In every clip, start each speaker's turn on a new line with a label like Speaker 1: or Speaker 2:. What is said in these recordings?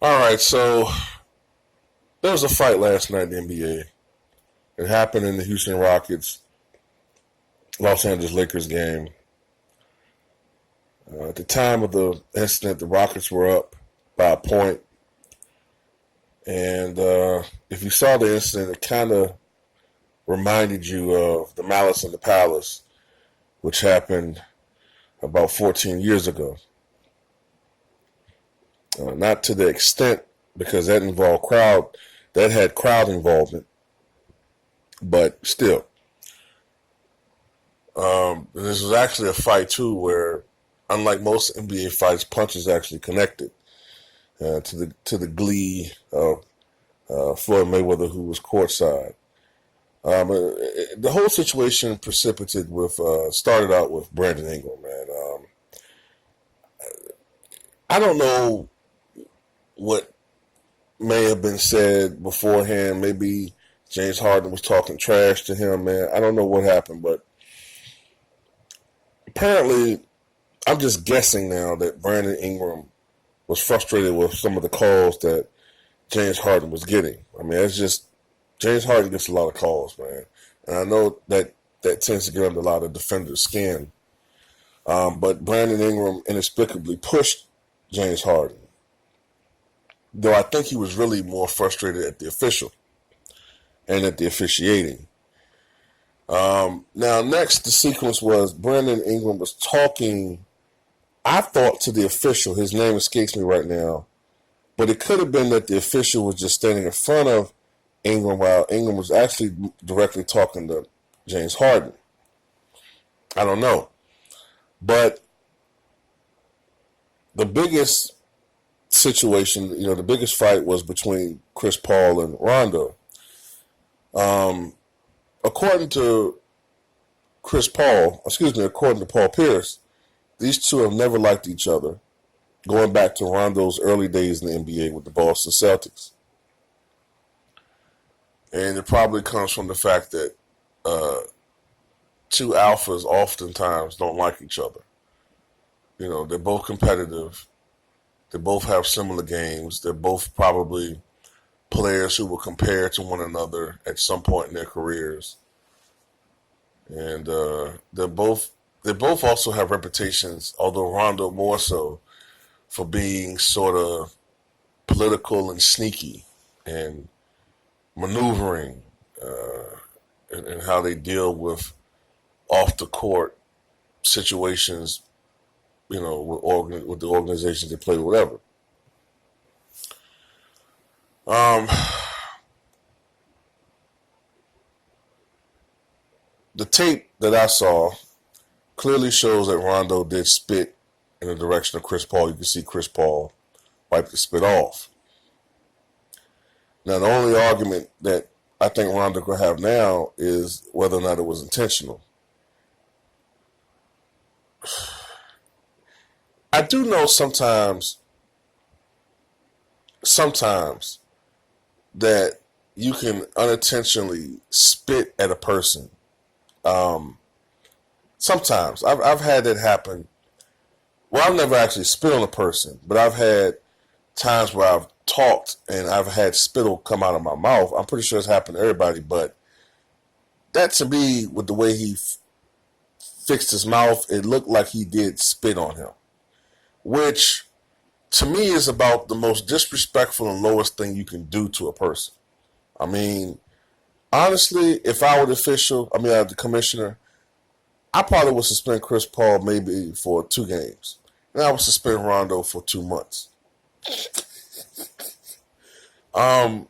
Speaker 1: All right, so there was a fight last night in the NBA. It happened in the Houston Rockets Los Angeles Lakers game. At the time of the incident, the Rockets were up by a point, and if you saw the incident, it kind of reminded you of the Malice in the Palace, which happened about 14 years ago. Not to the extent because that had crowd involvement, but still. This was actually a fight too, where unlike most NBA fights, punches actually connected to the glee of Floyd Mayweather, who was courtside. The whole situation started out with Brandon Ingram, man. I don't know what may have been said beforehand. Maybe James Harden was talking trash to him, man. I don't know what happened, but apparently, I'm just guessing now that Brandon Ingram was frustrated with some of the calls that James Harden was getting. I mean, it's just James Harden gets a lot of calls, man, and I know that tends to get under a lot of defenders' skin. But Brandon Ingram inexplicably pushed James Harden, though I think he was really more frustrated at the official and at the officiating. Now, next, the sequence was Brandon Ingram was talking, I thought, to the official. His name escapes me right now. But it could have been that the official was just standing in front of Ingram while Ingram was actually directly talking to James Harden. I don't know. But the biggest situation, the biggest fight was between Chris Paul and Rondo. According to according to Paul Pierce, these two have never liked each other, going back to Rondo's early days in the NBA with the Boston Celtics. And it probably comes from the fact that two alphas oftentimes don't like each other. They're both competitive. They both have similar games. They're both probably players who will compare to one another at some point in their careers. And they both also have reputations, although Rondo more so, for being sort of political and sneaky and maneuvering and how they deal with off the court situations, with the organizations they play, whatever. The tape that I saw clearly shows that Rondo did spit in the direction of Chris Paul. You can see Chris Paul wipe the spit off. Now, the only argument that I think Rondo could have now is whether or not it was intentional. I do know sometimes that you can unintentionally spit at a person. Sometimes I've had that happen. Well, I've never actually spit on a person, but I've had times where I've talked and I've had spittle come out of my mouth. I'm pretty sure it's happened to everybody, but that to me, with the way he fixed his mouth, it looked like he did spit on him, which to me is about the most disrespectful and lowest thing you can do to a person. I mean, honestly, if I were the commissioner, I probably would suspend Chris Paul maybe for 2 games. And I would suspend Rondo for 2 months. I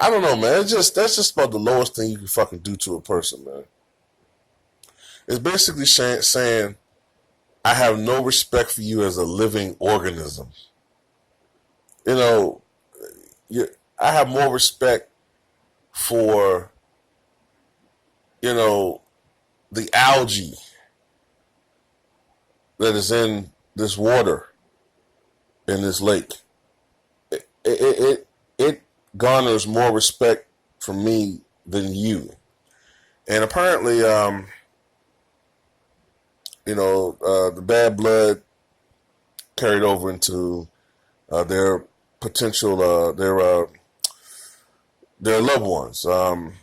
Speaker 1: don't know, man. That's just about the lowest thing you can fucking do to a person, man. It's basically saying, I have no respect for you as a living organism. I have more respect for, the algae that is in this water, in this lake. It garners more respect from me than you. And apparently, the bad blood carried over into their potential their loved ones. I'm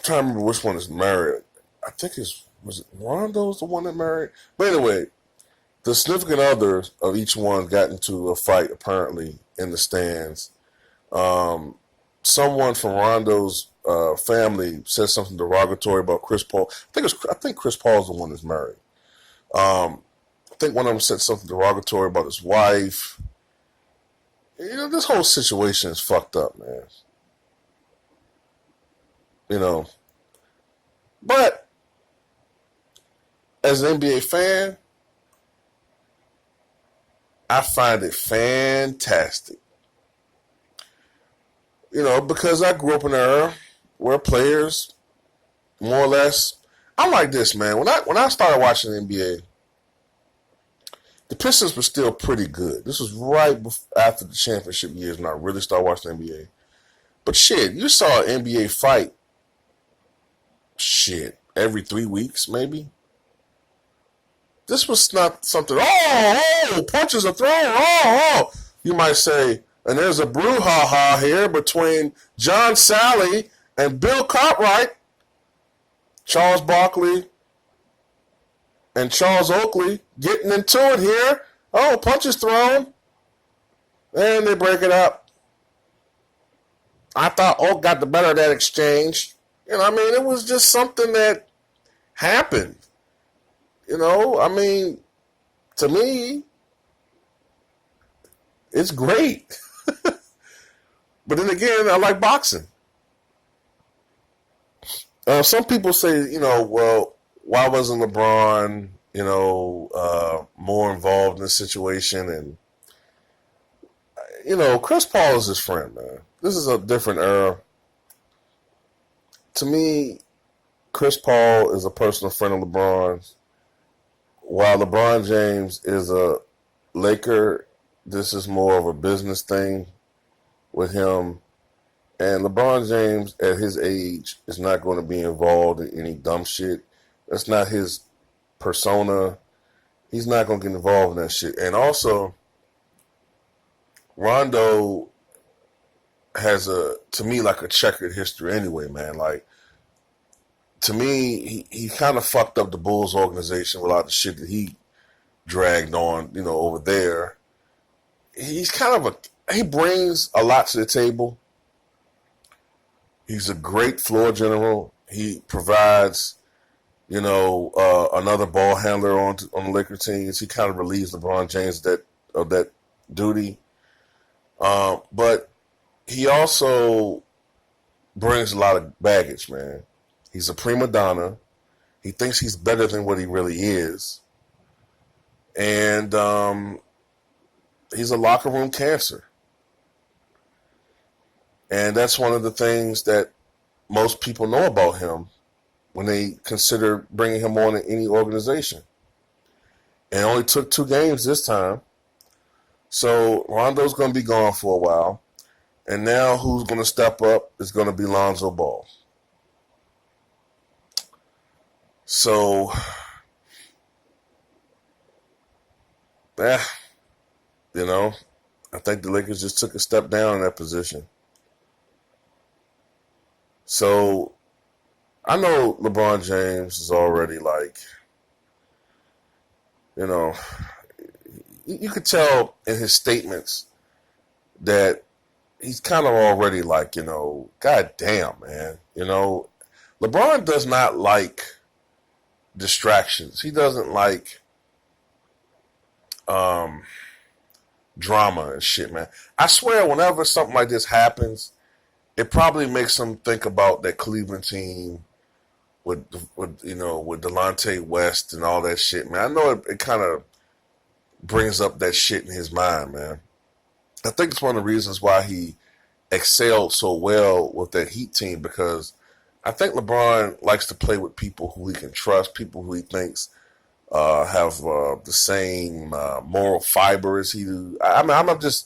Speaker 1: trying to remember which one is married. I think was it Rondo's the one that married? But anyway, the significant others of each one got into a fight apparently in the stands. Someone from Rondo's family said something derogatory about Chris Paul. I think Chris Paul's the one that's married. I think one of them said something derogatory about his wife. This whole situation is fucked up, man. But as an NBA fan, I find it fantastic. Because I grew up in an era where players, more or less, I'm like this, man. When I started watching the NBA, the Pistons were still pretty good. This was right after the championship years when I really started watching the NBA. But shit, you saw an NBA fight, every 3 weeks, maybe. This was not something, punches are thrown, You might say, and there's a brouhaha here between John Sally and Bill Cartwright, Charles Barkley, and Charles Oakley getting into it here. Punches thrown. And they break it up. I thought Oak got the better of that exchange. It was just something that happened. To me, it's great. But then again, I like boxing. Some people say, well, why wasn't LeBron, more involved in this situation? And, Chris Paul is his friend, man. This is a different era. To me, Chris Paul is a personal friend of LeBron's. While LeBron James is a Laker, this is more of a business thing with him. And LeBron James, at his age, is not going to be involved in any dumb shit. That's not his persona. He's not going to get involved in that shit. And also, Rondo has to me, like a checkered history anyway, man. Like, to me, he kind of fucked up the Bulls organization with a lot of the shit that he dragged on, over there. He's he brings a lot to the table. He's a great floor general. He provides, another ball handler on the Laker teams. He kind of relieves LeBron James of that duty. But he also brings a lot of baggage, man. He's a prima donna. He thinks he's better than what he really is. And he's a locker room cancer. And that's one of the things that most people know about him when they consider bringing him on in any organization. And it only took 2 games this time. So Rondo's going to be gone for a while. And now who's going to step up is going to be Lonzo Ball. So, I think the Lakers just took a step down in that position. So, I know LeBron James is already like, you could tell in his statements that he's kind of already like, God damn, man. LeBron does not like distractions. He doesn't like drama and shit, man. I swear whenever something like this happens, it probably makes him think about that Cleveland team with Delonte West and all that shit, man. I know it kind of brings up that shit in his mind, man. I think it's one of the reasons why he excelled so well with that Heat team, because I think LeBron likes to play with people who he can trust, people who he thinks have the same moral fiber as he do. I'm trying to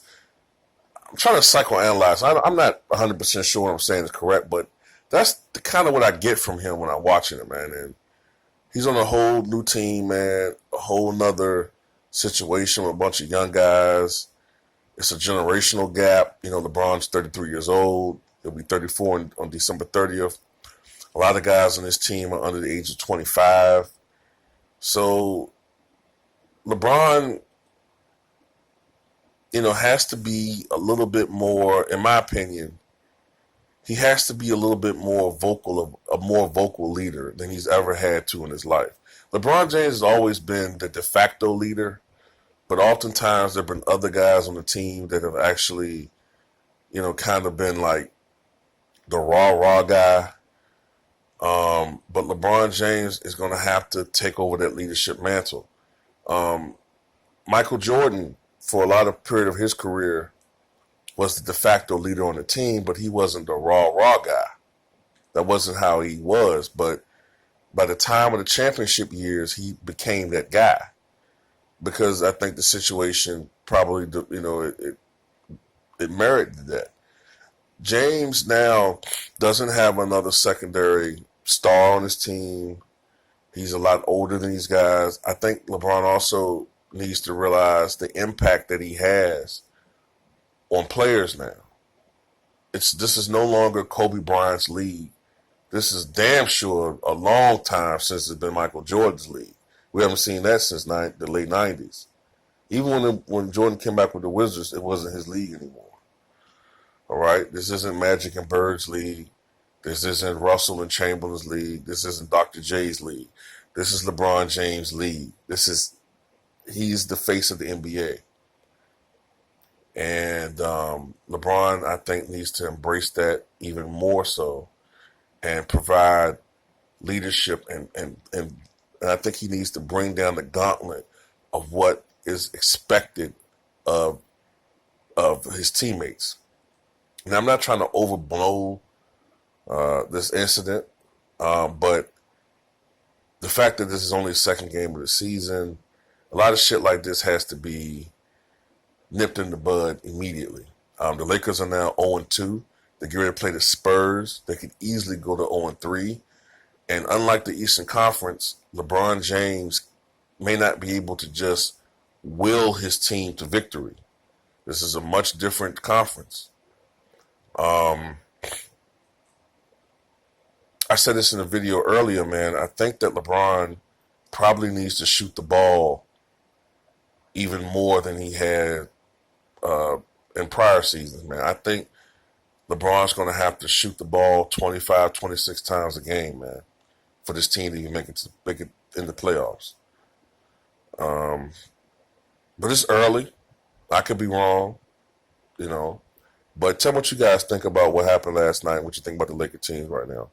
Speaker 1: psychoanalyze. I'm not 100% sure what I'm saying is correct, but that's kind of what I get from him when I'm watching him, man. And he's on a whole new team, man, a whole nother situation with a bunch of young guys. It's a generational gap. You know, LeBron's 33 years old. He'll be 34 on December 30th. A lot of guys on this team are under the age of 25. So LeBron, has to be a little bit more, in my opinion, he has to be a little bit more vocal, a more vocal leader than he's ever had to in his life. LeBron James has always been the de facto leader, but oftentimes there have been other guys on the team that have actually, kind of been like the raw guy. But LeBron James is going to have to take over that leadership mantle. Michael Jordan, for a lot of period of his career, was the de facto leader on the team, but he wasn't the raw guy. That wasn't how he was. But by the time of the championship years, he became that guy because I think the situation probably, it merited that. James now doesn't have another secondary star on his team. He's a lot older than these guys. I think LeBron also needs to realize the impact that he has on players now. This is no longer Kobe Bryant's league. This is damn sure a long time since it's been Michael Jordan's league. We haven't seen that since the late 90s. Even when Jordan came back with the Wizards, it wasn't his league anymore. All right? This isn't Magic and Bird's league. This isn't Russell and Chamberlain's league. This isn't Dr. J's league. This is LeBron James' league. He's the face of the NBA. And LeBron, I think, needs to embrace that even more so and provide leadership. And I think he needs to bring down the gauntlet of what is expected of his teammates. And I'm not trying to overblow this incident, but the fact that this is only the second game of the season, a lot of shit like this has to be nipped in the bud immediately. The Lakers are now 0-2. They're getting ready to play the Spurs. They could easily go to 0-3. And unlike the Eastern Conference, LeBron James may not be able to just will his team to victory. This is a much different conference. I said this in a video earlier, man. I think that LeBron probably needs to shoot the ball even more than he had in prior seasons, man. I think LeBron's going to have to shoot the ball 25, 26 times a game, man, for this team to even make it in the playoffs. But it's early. I could be wrong, But tell me what you guys think about what happened last night, what you think about the Lakers teams right now.